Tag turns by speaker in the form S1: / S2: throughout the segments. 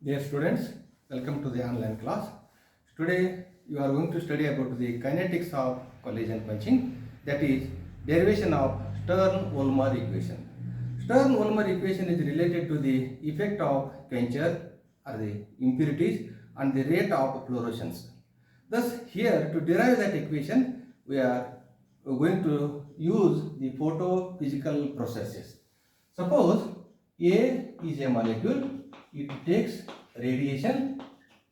S1: Dear students, welcome to the online class. Today you are going to study about the kinetics of collision quenching, that is derivation of Stern-Volmer equation. Stern-Volmer equation is related to the effect of Quencher or the impurities on the rate of fluorescence. Thus here to derive that equation we are going to use the photophysical processes. Suppose A is a molecule, it takes radiation,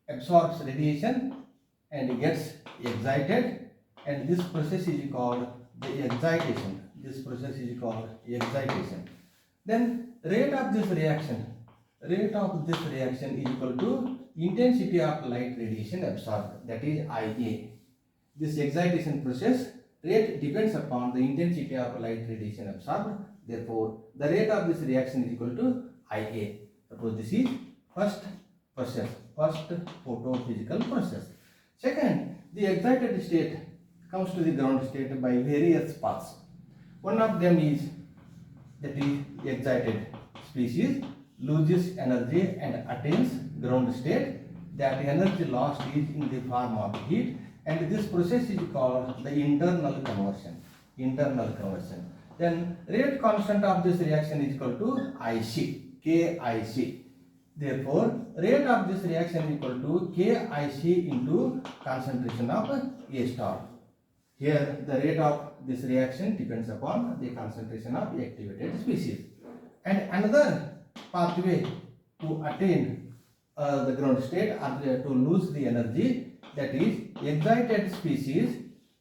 S1: absorbs radiation and gets excited, and this process is called the excitation. This process is called excitation. Then rate of this reaction is equal to intensity of light radiation absorbed, that is IA. This excitation process rate depends upon the intensity of light radiation absorbed. Therefore, the rate of this reaction is equal to IA. Suppose this is first photophysical process. Second, the excited state comes to the ground state by various paths. One of them is that is excited species loses energy and attains ground state. That energy lost is in the form of heat, and this process is called the internal conversion. Then rate constant of this reaction is equal to IC, KIC. Therefore, rate of this reaction is equal to KIC into concentration of A star. Here the rate of this reaction depends upon the concentration of activated species. And another pathway to attain the ground state or to lose the energy, that is excited species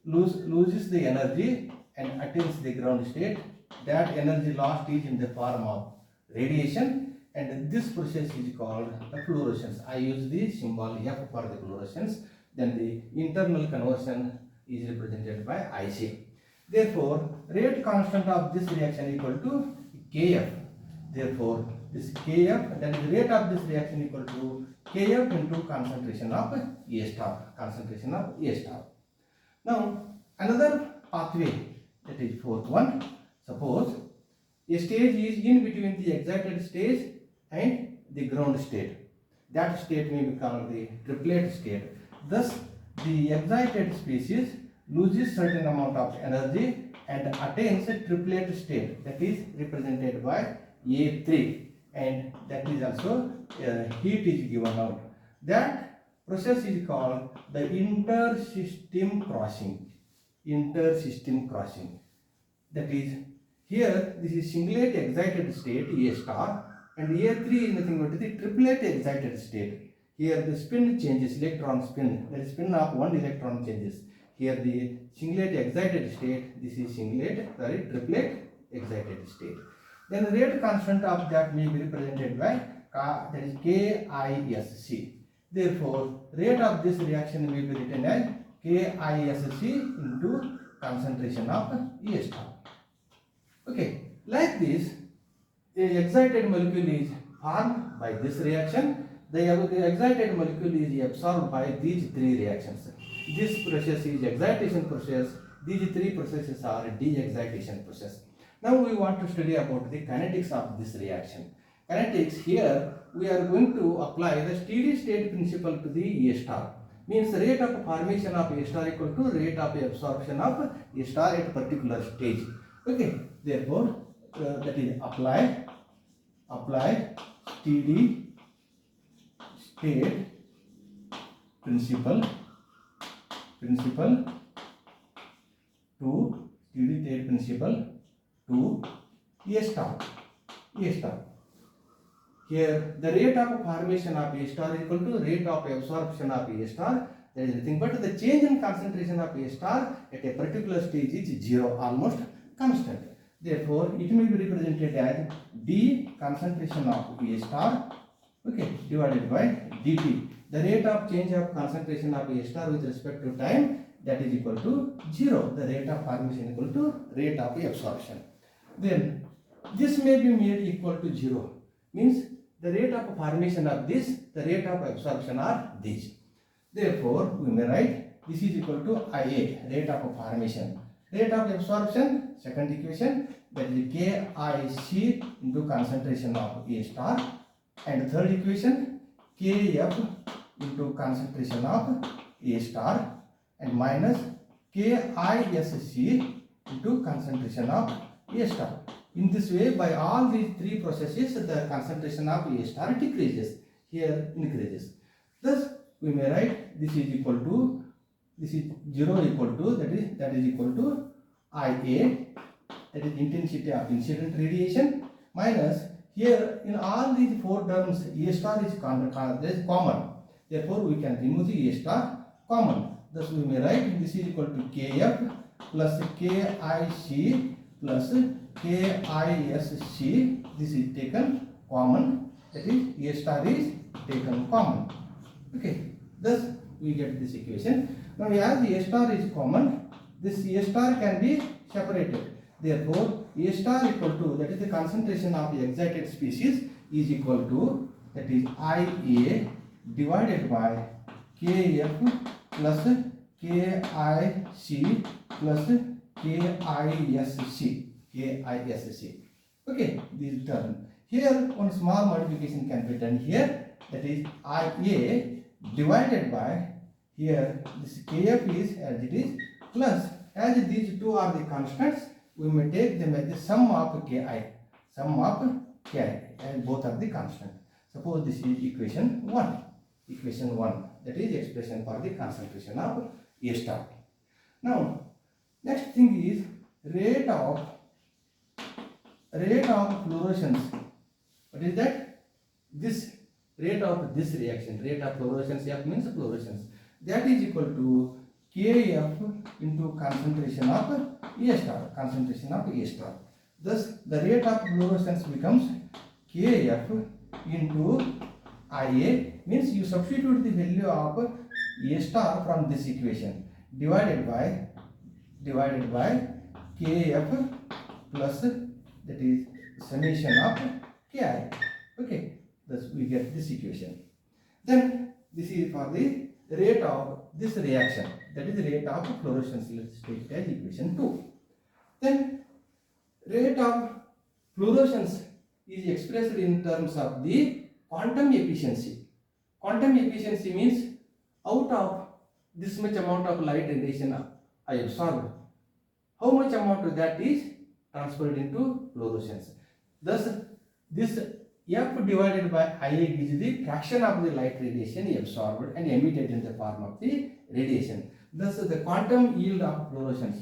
S1: loses the energy and attains the ground state. That energy lost is in the form of radiation, and this process is called the fluorescence. I use the symbol F for the fluorescence. Then the internal conversion is represented by IC. Therefore, rate constant of this reaction equal to Kf. Therefore, this Kf, that is rate of this reaction equal to Kf into concentration of A star. Now, another pathway, that is fourth one. Suppose a stage is in between the excited stage and the ground state. That state may be called the triplet state. Thus, the excited species loses certain amount of energy and attains a triplet state, that is represented by A3, and that is also heat is given out. That process is called the intersystem crossing. That is, here this is singlet excited state A star, and A3 is nothing but the triplet excited state. Here the spin changes, electron spin, the spin of one electron changes. Here the singlet excited state, this is triplet excited state. Then the rate constant of that may be represented by that is KISC. Therefore, rate of this reaction may be written as KISC into concentration of A star. Okay, like this, a excited molecule is formed by this reaction. The excited molecule is absorbed by these three reactions. This process is excitation process. These three processes are de-excitation process. Now we want to study about the kinetics of this reaction. Kinetics, here we are going to apply the steady state principle to the A star. Means rate of formation of A star equal to rate of absorption of A star at particular stage. Okay, therefore that is apply steady state principle to A star. Here the rate of formation of A star is equal to rate of absorption of A star. There is nothing but the change in concentration of A star at a particular stage is zero, almost constant. Therefore, it may be represented as d concentration of A star, okay, divided by dt. The rate of change of concentration of A star with respect to time, that is equal to 0. The rate of formation equal to rate of absorption. Then this may be made equal to 0. Means the rate of formation of this, the rate of absorption are these. Therefore, we may write this is equal to IA, rate of formation. Rate of absorption, second equation, that is KIC into concentration of A star, and third equation Kf into concentration of A star and minus KISC into concentration of A star. In this way, by all these three processes, the concentration of A star decreases, here increases. Thus, we may write this is equal to, this is 0 equal to, that is equal to IA, that is intensity of incident radiation, minus here in all these four terms A star is common. Therefore, we can remove the A star common. Thus, we may write this is equal to Kf plus KIC plus KISC. This is taken common. That is A star is taken common. Okay. Thus, we get this equation. Now, as the A star is common, this A star can be separated. Therefore, A star equal to, that is the concentration of the excited species, is equal to, that is IA divided by Kf plus KIC plus KISC. Okay, this term. Here, one small modification can be done here. That is IA divided by, here this Kf is as it is, plus as these two are the constants, we may take them as the sum of Ki, and both are the constant. Suppose this is equation 1. Equation 1, that is expression for the concentration of A star. Now, next thing is rate of fluorescence. What is that? This rate of this reaction, rate of fluorescence, F means fluorescence, that is equal to Kf into concentration of A star, Thus, the rate of fluorescence becomes Kf into IA, means you substitute the value of A star from this equation, divided by Kf plus, that is summation of Ki. Okay, thus we get this equation. Then this is for the rate of this reaction, that is the rate of fluorescence. Let's take it as equation 2. Then rate of fluorescence is expressed in terms of the quantum efficiency. Quantum efficiency means out of this much amount of light radiation I absorbed, how much amount of that is transferred into fluorescence. Thus, this F divided by IA gives the fraction of the light radiation absorbed and emitted in the form of the radiation. Thus, the quantum yield of fluorescence,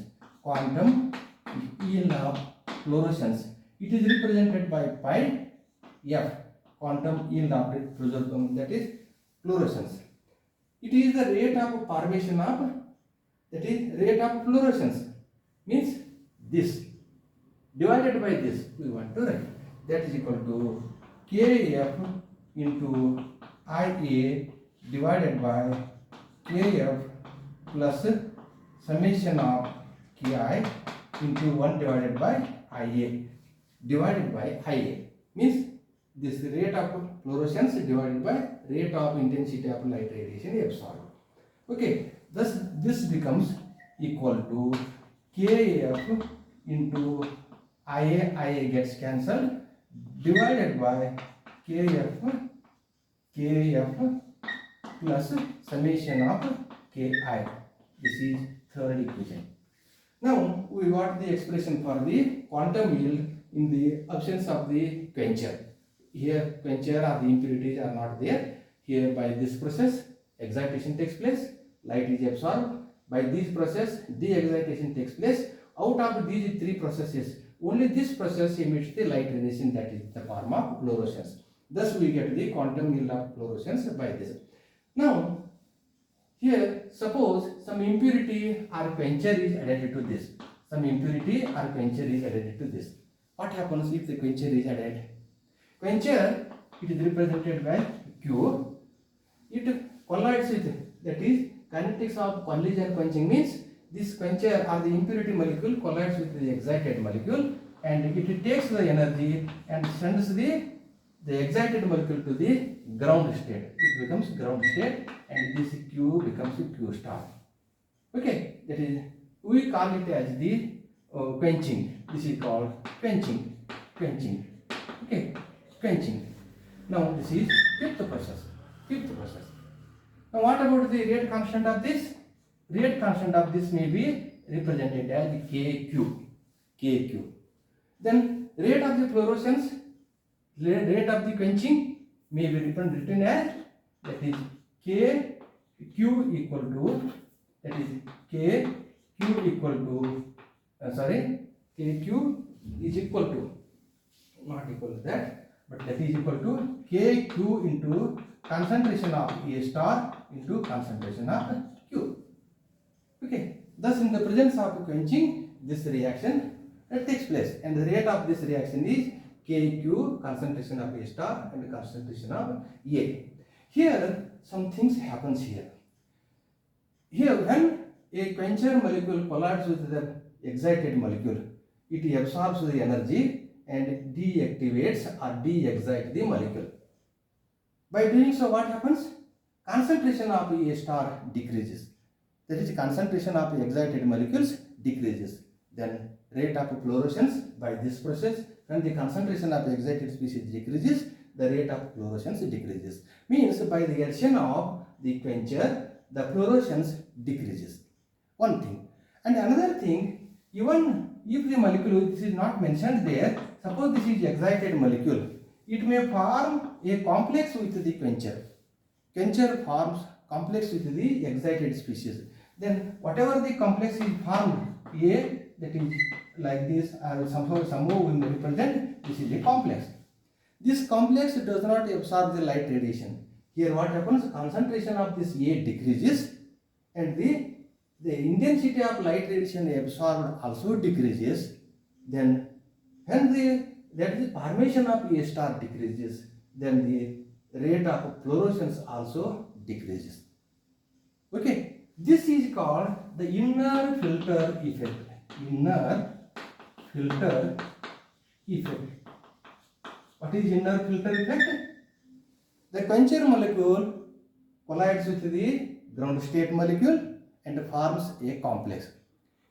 S1: it is represented by pi F, quantum yield of that is fluorescence. It is the rate of formation of, that is rate of fluorescence, means this divided by this we want to write, that is equal to Kf into IA divided by Kf plus summation of Ki into 1 divided by IA means this rate of fluorescence divided by rate of intensity of light radiation absorbed. Okay, thus this becomes equal to Kf into IA gets cancelled, divided by Kf plus summation of Ki. This is third equation. Now we got the expression for the quantum yield in the absence of the quencher. Here quencher or the impurities are not there. Here by this process excitation takes place, light is absorbed. By this process de-excitation takes place. Out of these three processes, only this process emits the light radiation, that is the form of fluorescence. Thus we get the quantum yield of fluorescence by this. Now here suppose some impurity or quencher is added to this. What happens if the quencher is added? Quencher, it is represented by Q. It collides with, that is kinetics of collision quenching means this quencher or the impurity molecule collides with the excited molecule and it takes the energy and sends the excited molecule to the ground state. It becomes ground state and this Q becomes Q star. Okay, that is, we call it as the quenching. This is called quenching. Okay, quenching. Now this is fifth process. Fifth process. Now what about the rate constant of this? Rate constant of this may be represented as KQ. KQ. Then rate of the fluorescence, rate of the quenching may be written as, that is KQ equal to, that is KQ equal to, KQ is equal to, not equal to that, but that is equal to KQ into concentration of A star into concentration of Q. Okay, thus in the presence of quenching, this reaction takes place, and the rate of this reaction is KQ, concentration of A star and concentration of A. Here some things happens here. Here when a quencher molecule collides with the excited molecule, it absorbs the energy and deactivates or de-excites the molecule. By doing so, what happens? Concentration of A star decreases. That is, concentration of excited molecules decreases. Then rate of fluorescence by this process, when the concentration of excited species decreases, the rate of fluorescence decreases. Means by the action of the quencher, the fluorescence decreases. One thing. And another thing, even if the molecule, this is not mentioned there, suppose this is excited molecule, it may form a complex with the quencher. Quencher forms complex with the excited species. Then whatever the complex is formed, A, that is like this, somehow we may represent this is a complex. This complex does not absorb the light radiation. Here what happens? Concentration of this A decreases and the intensity of light radiation absorbed also decreases. Then when the formation of A star decreases, then the rate of fluorescence also decreases. Okay, this is called the inner filter effect. Inner filter effect. What is inner filter effect? The quencher molecule collides with the ground state molecule and forms a complex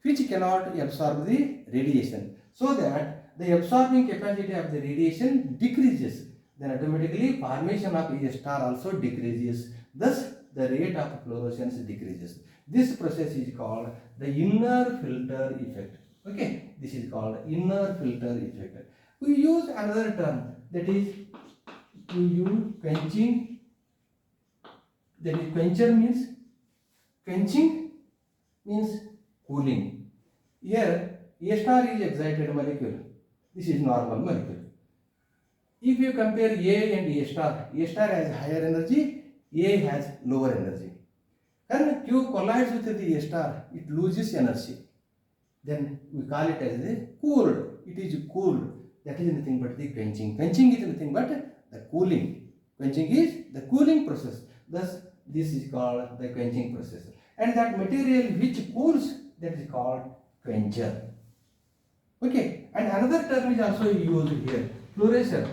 S1: which cannot absorb the radiation, so that the absorbing capacity of the radiation decreases. Then automatically formation of A star also decreases. Thus the rate of fluorescence decreases. This process is called the inner filter effect. Okay, this is called inner filter effect. We use another term, that is we use quenching. That is, quencher means quenching means cooling. Here A star is excited molecule. This is normal molecule. If you compare A and A star has higher energy, A has lower energy. When Q collides with the A star, it loses energy. Then we call it as the cooled. It is cooled. That is nothing but the quenching. Quenching is nothing but the cooling. Quenching is the cooling process. Thus, this is called the quenching process. And that material which cools, that is called quencher. Okay. And another term is also used here, fluorescence.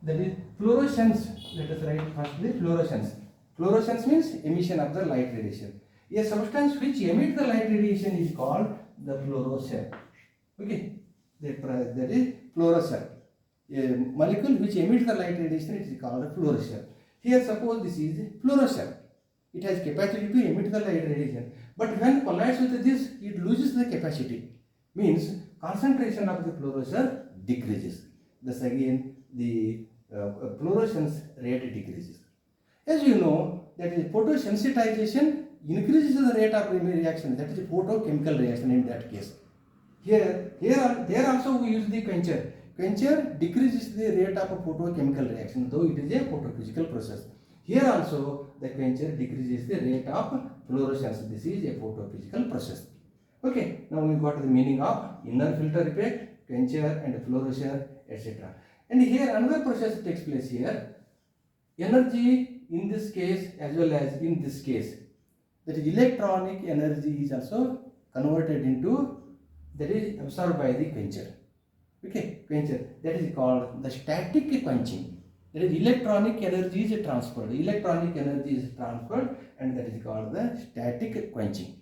S1: That is fluorescence. Let us write first the fluorescence. Fluorescence means emission of the light radiation. A substance which emits the light radiation is called the fluorescent. Okay, that is fluorescent. A molecule which emits the light radiation is called a fluorescent. Here suppose this is fluorescent. It has capacity to emit the light radiation. But when collides with this, it loses the capacity. Means concentration of the fluorescent decreases. Thus again the fluorescence rate decreases. As you know, that is photosensitization increases the rate of reaction. That is a photochemical reaction in that case. Here also we use the quencher. Quencher decreases the rate of a photochemical reaction, though it is a photophysical process. Here also the quencher decreases the rate of fluorescence. This is a photophysical process. Okay, now we got the meaning of inner filter effect, quencher and fluorescence, etc. And here another process takes place here. Energy in this case as well as in this case, that electronic energy is also converted into, that is absorbed by the quencher. Okay, quencher, that is called the static quenching. That is electronic energy is transferred. Electronic energy is transferred, and that is called the static quenching.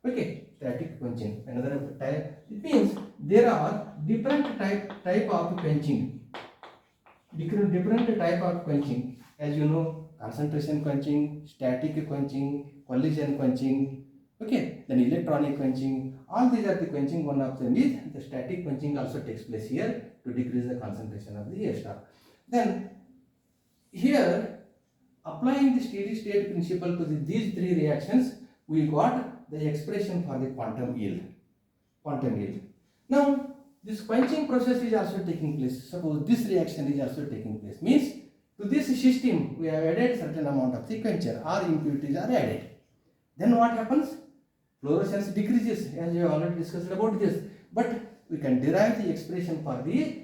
S1: Okay, static quenching. Another type. It means there are different type of quenching. different type of quenching. As you know, concentration quenching, static quenching, collision quenching, okay, then electronic quenching. All these are the quenching. One of them is the static quenching also takes place here to decrease the concentration of the A star. Then here, applying the steady state principle to these three reactions, we got the expression for the quantum yield. Quantum yield. Now, this quenching process is also taking place. Suppose this reaction is also taking place. Means to this system we have added certain amount of the quencher or impurities are added. Then what happens? Fluorescence decreases, as we have already discussed about this. But we can derive the expression for the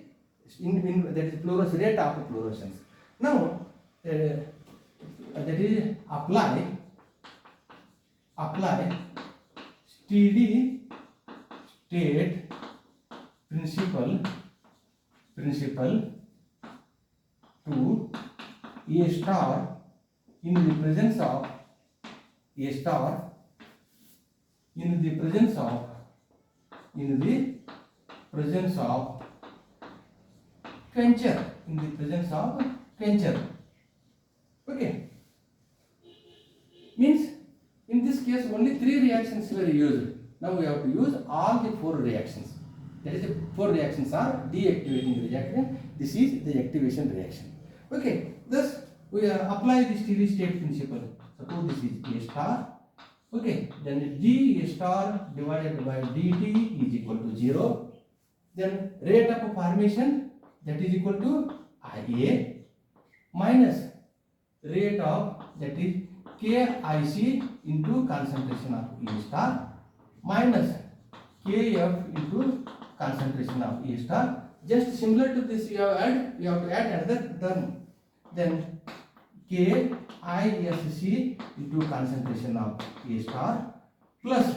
S1: that is fluorescence, rate of fluorescence. Now that is apply steady state principle to A star in the presence of A star in the presence of Quencher, in the presence of Quencher. Okay, means in this case only 3 reactions were used. Now we have to use all the 4 reactions. That is, the 4 reactions are deactivating reaction. This is the activation reaction. Okay, thus we apply the steady state principle. Suppose this is A star. Okay, then d A star divided by dt is equal to 0. Then rate of formation, that is equal to IA minus rate of, that is KIC into concentration of A star minus KF into concentration of A star. Just similar to this, we have to add another term. Then KISC into concentration of A star plus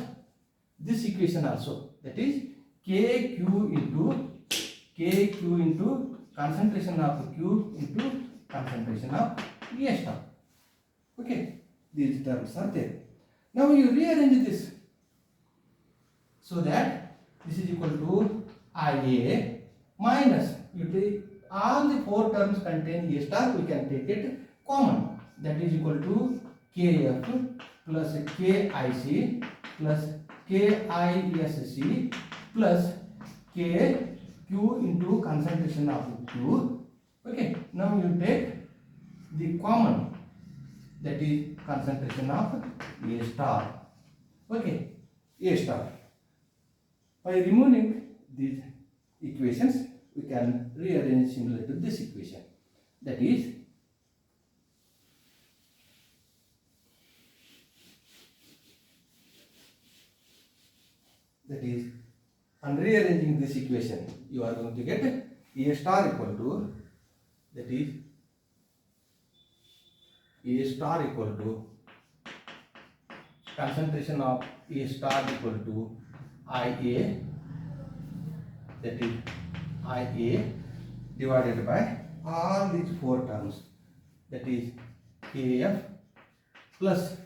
S1: this equation also, that is KQ into concentration of Q into concentration of A star. Okay, these terms are there. Now you rearrange this so that this is equal to IA minus, you take all the 4 terms contain A star, we can take it common, that is equal to KF plus KIC plus KISC plus KQ into concentration of Q. Okay, now you take the common, that is concentration of A star. Okay, A star. By removing these equations, we can rearrange similar to this equation. That is on rearranging this equation, you are going to get A star equal to, that is A star equal to concentration of A star equal to IA, that is IA divided by all these 4 terms, that is KF plus,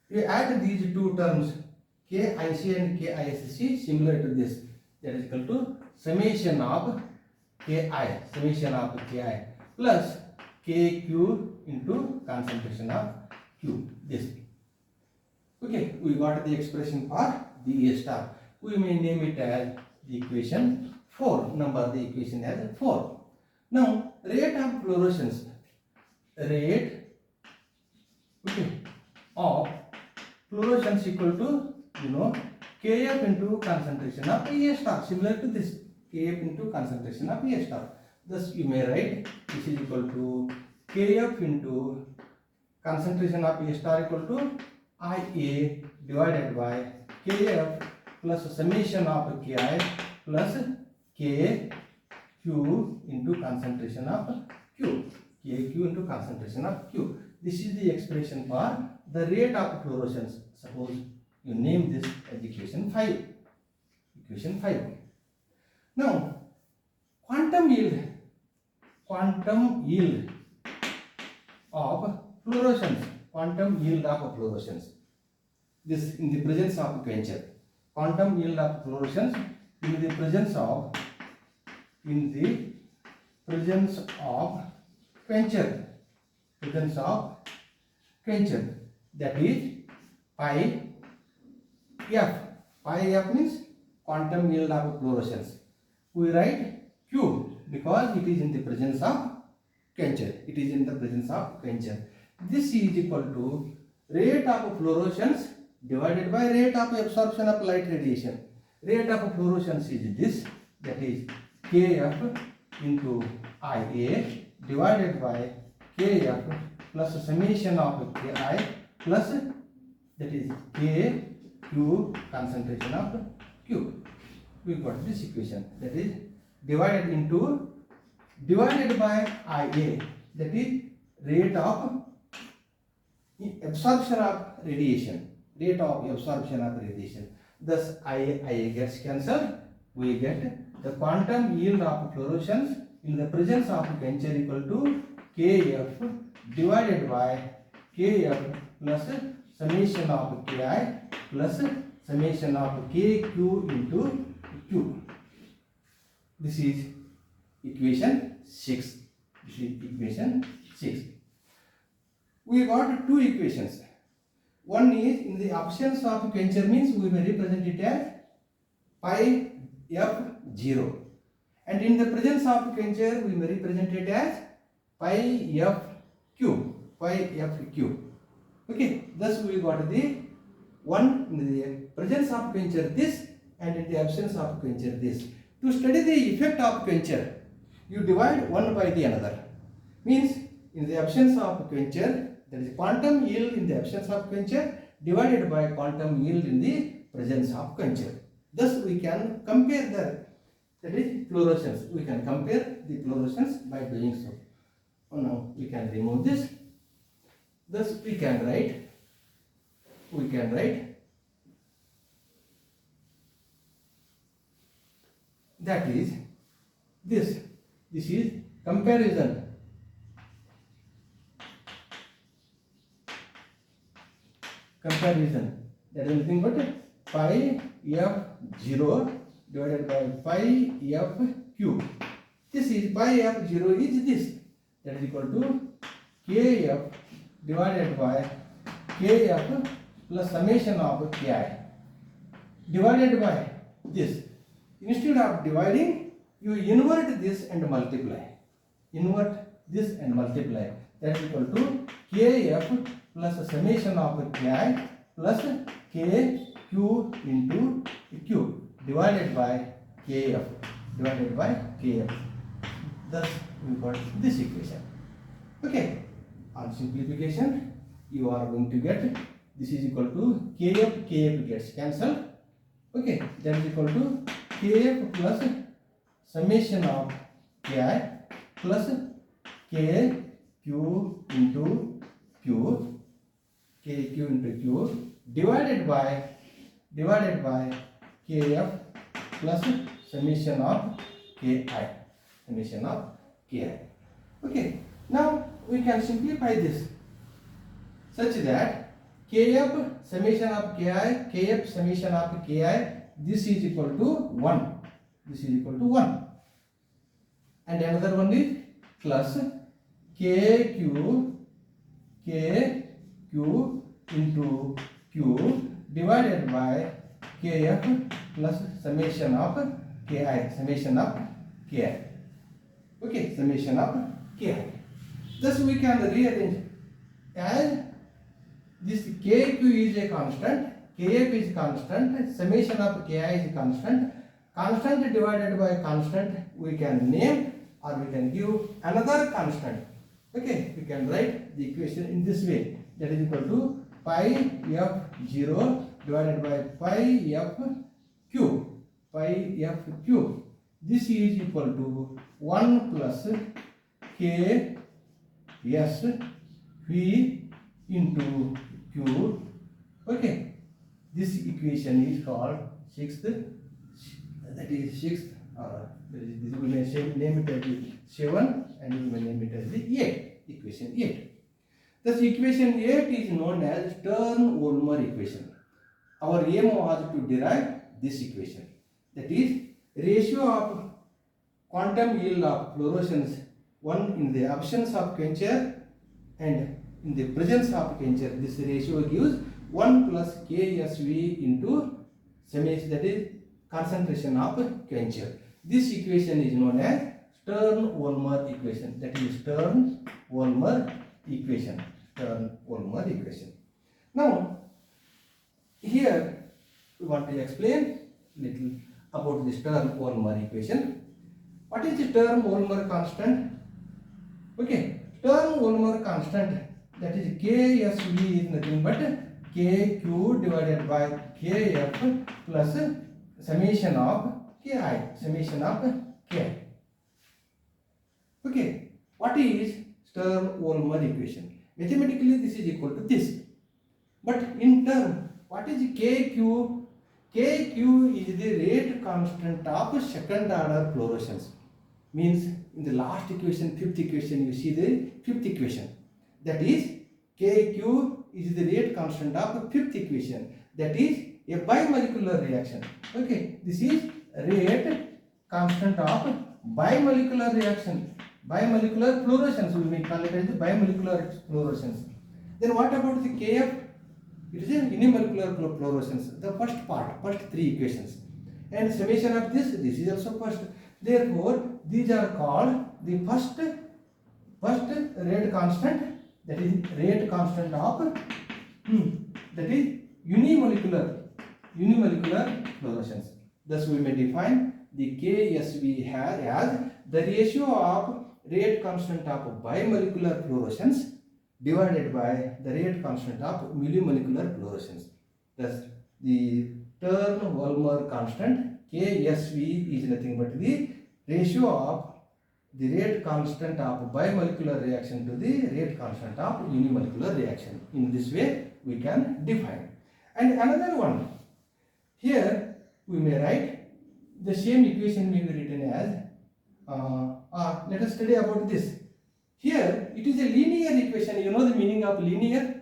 S1: you add these 2 terms KIC and KISC similar to this, that is equal to summation of KI plus KQ into concentration of Q, this. Okay, we got the expression for the A star. We may name it as the equation 4, number the equation as 4. Now rate of fluorescence, rate, okay, of fluorescence equal to, you know, Kf into concentration of A star, similar to this, Kf into concentration of A star. Thus you may write this is equal to Kf into concentration of A star equal to IA divided by Kf plus summation of Ki plus Kq into concentration of Q. Kq into concentration of Q. This is the expression for the rate of fluorescence. Suppose you name this as equation 5. Equation 5. Now, quantum yield of fluorescence. Quantum yield of fluorescence. This in the presence of Quencher. Quantum yield of fluorescence in the presence of presence of quencher, presence of quencher, that is pi f. Pi f means quantum yield of fluorescence. We write Q because it is in the presence of quencher. It is in the presence of quencher. This is equal to rate of fluorescence divided by rate of absorption of light radiation. Rate of fluorescence is this, that is Kf into Ia divided by Kf plus summation of Ki plus, that is Kq concentration of Q. We got this equation, that is divided by Ia, that is rate of absorption of radiation, rate of absorption of radiation. Thus Ia gets cancelled. We get the quantum yield of fluorescence in the presence of quencher equal to Kf divided by Kf plus summation of Ki plus summation of Kq into Q. This is equation 6. This is equation 6. We got two equations. One is in the absence of quencher means we may represent it as pi f0, and in the presence of quencher we may represent it as pi fq, pi fq. Okay, thus we got the one in the presence of quencher this, and in the absence of quencher this. To study the effect of quencher, you divide one by the another. Means in the absence of quencher, that is quantum yield in the absence of quencher divided by quantum yield in the presence of quencher. Thus we can compare that is fluorescence. We can compare the fluorescence by doing so. Now we can remove this. Thus we can write that is this is comparison. That is nothing but pi f0 divided by pi fq. This is pi f0 is this, that is equal to kf divided by kf plus summation of ki divided by this. Instead of dividing, you invert this and multiply. That is equal to kf plus summation of ki plus kq into q divided by kf. Thus we got this equation. Okay, on simplification you are going to get this is equal to kf gets cancelled. Okay, that is equal to kf plus summation of ki plus kq into q divided by kf plus summation of ki. Okay, now we can simplify this such that kf summation of ki, this is equal to 1. And another one is plus kq into q divided by kf plus summation of ki. Okay, summation of ki. Thus we can rearrange as this kq is a constant, kf is constant, summation of ki is constant. Constant divided by constant we can name, or we can give another constant. Okay, we can write the equation in this way, that is equal to pi f0 divided by pi fq. This is equal to 1 plus k s v into q. Okay, this equation is called sixth, that is sixth, we may name it as 7 and we may name it as the 8, equation 8. Thus equation 8 is known as Stern-Volmer equation. Our aim was to derive this equation, that is ratio of quantum yield of fluorescence, one in the absence of quencher and in the presence of quencher, this ratio gives 1 plus KSV into summation, that is concentration of quencher. This equation is known as Stern-Volmer equation, that is Stern-Volmer equation. Stern-Volmer equation. Now, here we want to explain little about the Stern-Volmer equation. What is the Stern-Volmer constant? Okay, Stern-Volmer constant, that is KSV, is nothing but KQ divided by KF plus summation of KI, summation of K. Okay, what is Stern-Volmer equation? Mathematically, this is equal to this. But in term, what is KQ? KQ is the rate constant of second order fluorescence. Means in the last equation, fifth equation, you see the fifth equation. That is KQ is the rate constant of fifth equation. That is a bimolecular reaction. Okay, this is rate constant of bimolecular reaction. Bimolecular fluorescence, we may call it as the bimolecular fluorescence. Then what about the KF? It is a unimolecular fluorescence, the first part, first three equations. And summation of this is also first. Therefore, these are called the first rate constant, that is rate constant of that is unimolecular fluorescence. Thus, we may define the KSV as the ratio of rate constant of bimolecular fluorescence divided by the rate constant of millimolecular fluorescence. Thus, the Stern-Volmer constant KSV is nothing but the ratio of the rate constant of bimolecular reaction to the rate constant of unimolecular reaction. In this way, we can define. And another one, here we may write the same equation may be written as, let us study about this. Here, it is a linear equation. You know the meaning of linear?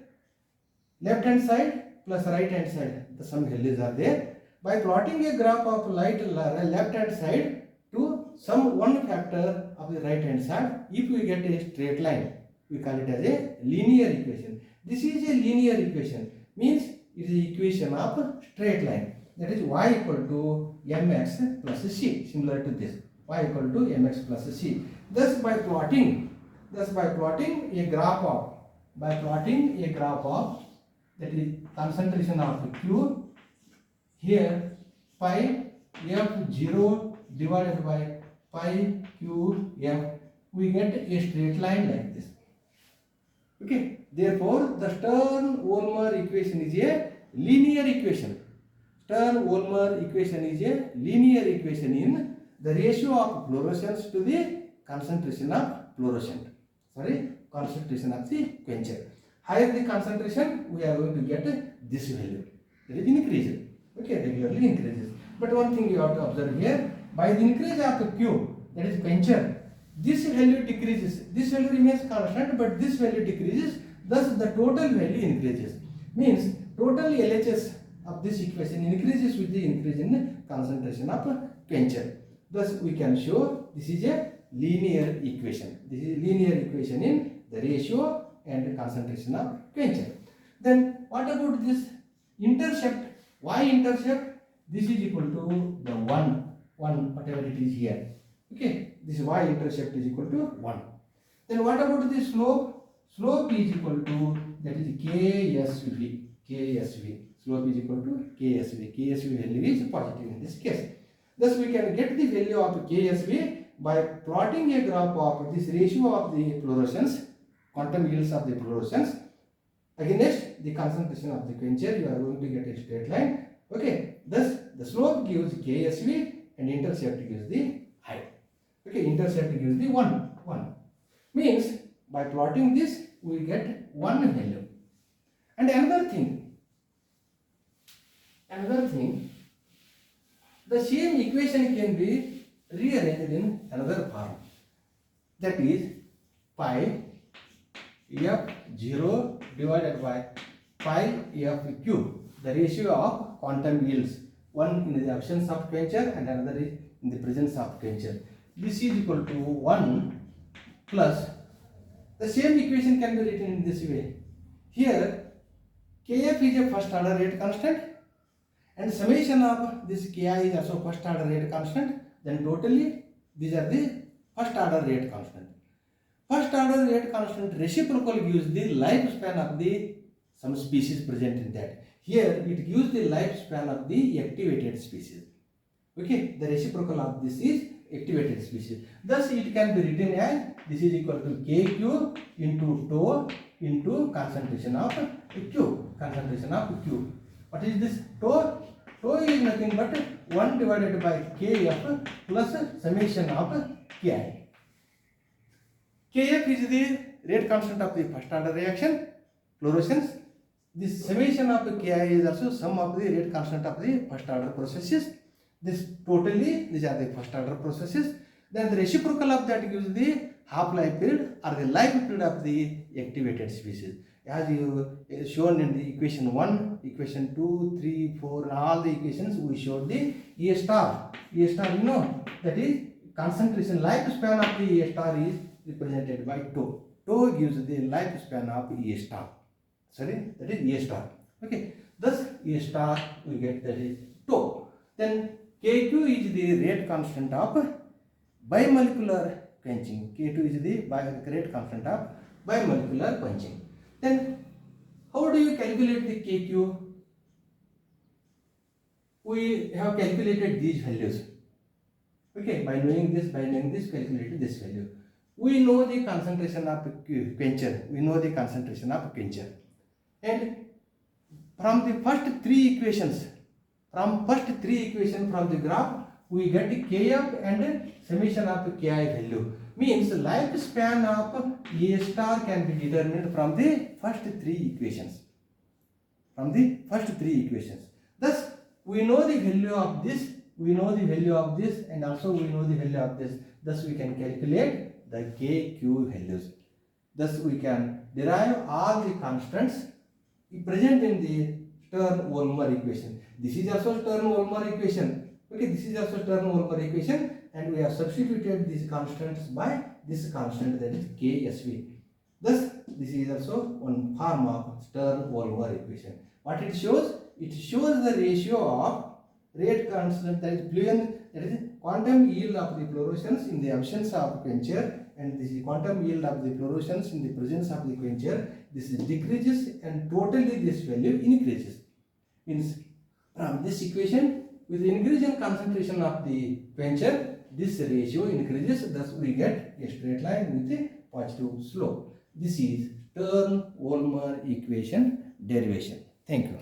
S1: Left hand side plus right hand side, the some values are there. By plotting a graph of left hand side to some one factor of the right hand side, if we get a straight line, we call it as a linear equation. This is a linear equation, means it is the equation of straight line. That is y equal to mx plus c, similar to this. Y equal to mx plus c. Thus, by plotting a graph of, that is concentration of Q, here pi f0 divided by pi qf, we get a straight line like this. Okay, therefore the Stern-Volmer equation is a linear equation. Stern-Volmer equation is a linear equation in the ratio of fluorescence to the concentration of fluorescent. Concentration of the quencher. Higher the concentration, we are going to get this value. That is increased. Okay, regularly increases. But one thing you have to observe here, by the increase of Q, that is quencher, this value decreases. This value remains constant, but this value decreases. Thus, the total value increases. Means total LHS of this equation increases with the increase in concentration of quencher. Thus, we can show this is a linear equation. This is linear equation in the ratio and concentration of quencher. Then what about this intercept? Y-intercept? This is equal to the 1, whatever it is here. Okay, this y-intercept is equal to 1. Then what about the slope? Slope is equal to, that is KSV. Slope is equal to KSV. KSV value is positive in this case. Thus, we can get the value of KSV by plotting a graph of this ratio of the fluorescence, quantum yields of the fluorescence, against the concentration of the quencher. You are going to get a straight line. Okay, thus the slope gives KSV and intercept gives the height. Okay, intercept gives the 1. Means by plotting this, we get one value. And another thing, the same equation can be rearranged in another form. That is pi f0 divided by pi f cube, the ratio of quantum yields, one in the absence of quencher and another is in the presence of quencher. this is equal to 1 plus, the same equation can be written in this way. Here Kf is a first order rate constant and summation of this Ki is also first order rate constant. Then totally these are the first order rate constant. First order rate constant reciprocal gives the lifespan of the some species present in that. Here it gives the lifespan of the activated species. Okay, the reciprocal of this is activated species. Thus it can be written as this is equal to Kq into tau into concentration of Q. Concentration of Q. What is this tau? Tau is nothing but 1 divided by Kf plus summation of Ki. Kf is the rate constant of the first order reaction, fluorescence. This summation of Ki is also sum of the rate constant of the first order processes. This totally, these are the first order processes. Then the reciprocal of that gives the half-life period or the life period of the activated species. As you shown in the equation 1, equation 2, 3, 4, all the equations we showed the A star. A star, you know, that is concentration, lifespan of the A star is represented by tau. Tau gives the lifespan of A star. Sorry, that is A star. Okay, thus A star we get that is tau. Then Kq is the rate constant of bimolecular quenching. K2 is the rate constant of bimolecular quenching. Then how do you calculate the Kq? We have calculated these values. Okay, by knowing this, calculated this value. We know the concentration of Quencher. We know the concentration of Quencher. And from the first three equations, from the graph, we get Kf and summation of Ki value. Means lifespan of A star can be determined from the first three equations. Thus, we know the value of this, and also we know the value of this. Thus, we can calculate the Kq values. Thus, we can derive all the constants present in the Stern-Volmer equation. This is also Stern-Volmer equation. Okay, this is also Stern-Volmer equation, and we have substituted these constants by this constant, that is Ksv. Thus, this is also one form of Stern-Volmer equation. What it shows? It shows the ratio of rate constant, that is quantum yield of the fluorescence in the absence of quencher, and this is quantum yield of the fluorescence in the presence of the quencher. This decreases and totally this value increases. Means from this equation, with the increase in concentration of the quencher, this ratio increases. Thus, we get a straight line with a positive slope. This is Stern-Volmer equation derivation. Thank you.